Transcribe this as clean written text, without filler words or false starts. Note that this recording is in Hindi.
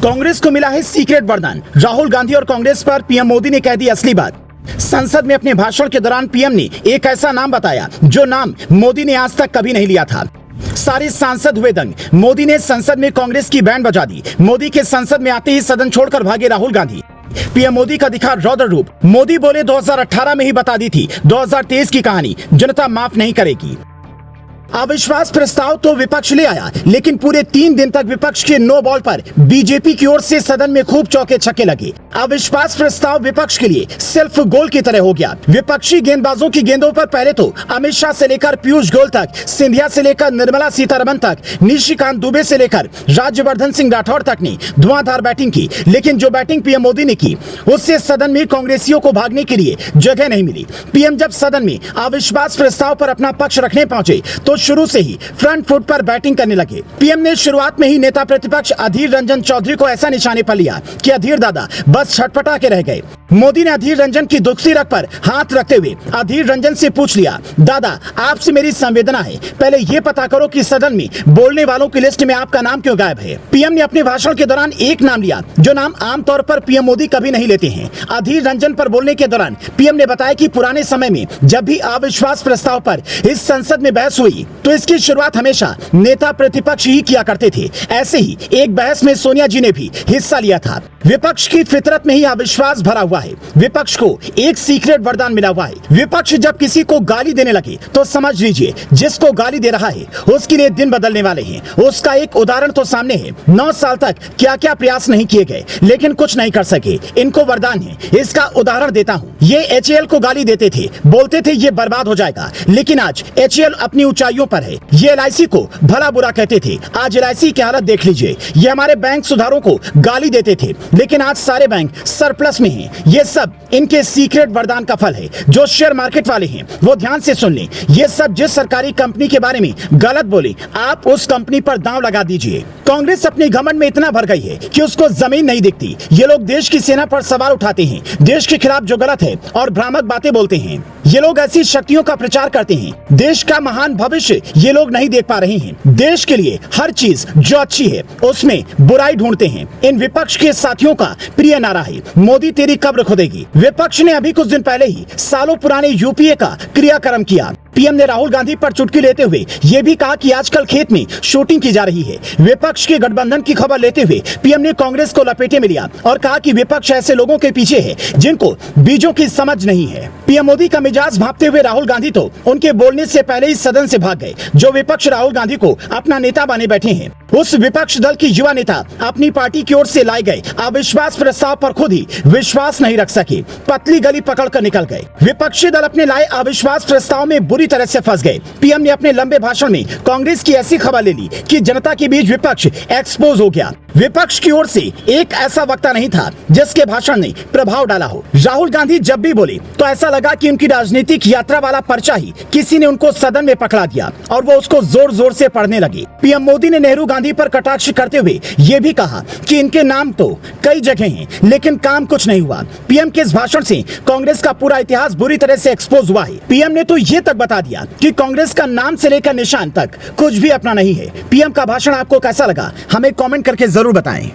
कांग्रेस को मिला है सीक्रेट वरदान। राहुल गांधी और कांग्रेस पर पीएम मोदी ने कह दी असली बात। संसद में अपने भाषण के दौरान पीएम ने एक ऐसा नाम बताया जो नाम मोदी ने आज तक कभी नहीं लिया था। सारे सांसद हुए दंग। मोदी ने संसद में कांग्रेस की बैंड बजा दी। मोदी के संसद में आते ही सदन छोड़कर भागे राहुल गांधी। पीएम मोदी का दिखा रौद्र रूप। मोदी बोले 2018 में ही बता दी थी 2023 की कहानी जनता माफ नहीं करेगी। अविश्वास प्रस्ताव तो विपक्ष ले आया, लेकिन पूरे 3 दिन तक विपक्ष के नो बॉल पर बीजेपी की ओर से सदन में खूब चौके छक्के लगे। अविश्वास प्रस्ताव विपक्ष के लिए सेल्फ गोल की तरह हो गया। विपक्षी गेंदबाजों की गेंदों पर पहले तो अमित शाह से लेकर पीयूष गोयल तक, सिंधिया से लेकर निर्मला सीतारमण तक, निशिकांत दुबे से लेकर राज्यवर्धन सिंह राठौड़ तक ने धुआंधार बैटिंग की। लेकिन जो बैटिंग पीएम मोदी ने की उससे सदन में कांग्रेसियों को भागने के लिए जगह नहीं मिली। पीएम जब सदन में अविश्वास प्रस्ताव पर अपना पक्ष रखने पहुंचे तो शुरू से ही फ्रंट फुट पर बैटिंग करने लगे। पीएम ने शुरुआत में ही नेता प्रतिपक्ष अधीर रंजन चौधरी को ऐसा निशाने पर लिया कि अधीर दादा बस छटपटा के रह गए। मोदी ने अधीर रंजन की दुखती रग पर हाथ रखते हुए अधीर रंजन से पूछ लिया, दादा आपसे मेरी संवेदना है, पहले ये पता करो कि सदन में बोलने वालों की लिस्ट में आपका नाम क्यों गायब है। पीएम ने अपने भाषण के दौरान एक नाम लिया जो नाम आमतौर पर पीएम मोदी कभी नहीं लेते हैं। अधीर रंजन पर बोलने के दौरान पीएम ने बताया कि पुराने समय में जब भी अविश्वास प्रस्ताव पर इस संसद में बहस हुई तो इसकी शुरुआत हमेशा नेता प्रतिपक्ष ही किया करते थे। ऐसे ही एक बहस में सोनिया जी ने भी हिस्सा लिया था। विपक्ष की फितरत में ही अविश्वास भरा हुआ है। विपक्ष को एक सीक्रेट वरदान मिला हुआ है। विपक्ष जब किसी को गाली देने लगे तो समझ लीजिए जिसको गाली दे रहा है उसके लिए दिन बदलने वाले हैं। उसका एक उदाहरण तो सामने है। 9 साल तक क्या क्या प्रयास नहीं किए गए लेकिन कुछ नहीं कर सके। इनको वरदान है। इसका उदाहरण देता हूँ। ये HAL को गाली देते थे, बोलते थे ये बर्बाद हो जाएगा, लेकिन आज HAL अपनी ऊंचाइयों पर है। ये LIC को भला बुरा कहते थे, आज LIC की हालत देख लीजिए। ये हमारे बैंक सुधारों को गाली देते थे, लेकिन आज सारे बैंक सरप्लस में हैं। ये सब इनके सीक्रेट वरदान का फल है। जो शेयर मार्केट वाले हैं वो ध्यान से सुन लें। ये सब जिस सरकारी कंपनी के बारे में गलत बोले आप उस कंपनी पर दांव लगा दीजिए। कांग्रेस अपने घमंड में इतना भर गई है कि उसको जमीन नहीं दिखती। ये लोग देश की सेना पर सवाल उठाते हैं, देश के खिलाफ जो गलत है और भ्रामक बातें बोलते हैं। ये लोग ऐसी शक्तियों का प्रचार करते हैं। देश का महान भविष्य ये लोग नहीं देख पा रहे हैं। देश के लिए हर चीज जो अच्छी है उसमें बुराई ढूंढते हैं। इन विपक्ष के साथियों का प्रिय नारा है, मोदी तेरी कब्र खुदेगी। विपक्ष ने अभी कुछ दिन पहले ही सालों पुराने यूपीए का क्रियाक्रम किया। पीएम ने राहुल गांधी पर चुटकी लेते हुए यह भी कहा कि आजकल खेत में शूटिंग की जा रही है। विपक्ष के गठबंधन की खबर लेते हुए पीएम ने कांग्रेस को लपेटे में लिया और कहा कि विपक्ष ऐसे लोगों के पीछे है जिनको बीजों की समझ नहीं है। पीएम मोदी का मिजाज भांपते हुए राहुल गांधी तो उनके बोलने से पहले ही सदन से भाग गए। जो विपक्ष राहुल गांधी को अपना नेता माने बैठे हैं उस विपक्ष दल की युवा नेता अपनी पार्टी की ओर से लाए गए अविश्वास प्रस्ताव पर खुद ही विश्वास नहीं रख सके, पतली गली पकड़कर निकल गए। विपक्षी दल अपने लाए अविश्वास प्रस्ताव में बुरी तरह से फंस गए। पीएम ने अपने लंबे भाषण में कांग्रेस की ऐसी खबर ले ली कि जनता के बीच विपक्ष एक्सपोज हो गया। विपक्ष की ओर से एक ऐसा वक्ता नहीं था जिसके भाषण ने प्रभाव डाला हो। राहुल गांधी जब भी बोले तो ऐसा लगा कि उनकी राजनीतिक यात्रा वाला पर्चा ही किसी ने उनको सदन में पकड़ा दिया और वो उसको जोर जोर से पढ़ने लगे। पीएम मोदी ने नेहरू गांधी पर कटाक्ष करते हुए ये भी कहा कि इनके नाम तो कई जगह हैं लेकिन काम कुछ नहीं हुआ। पीएम के इस भाषण से कांग्रेस का पूरा इतिहास बुरी तरह से एक्सपोज हुआ है। पीएम ने तो ये तक बता दिया कि कांग्रेस का नाम से लेकर निशान तक कुछ भी अपना नहीं है। पीएम का भाषण आपको कैसा लगा हमें कमेंट करके जरूर बताएं।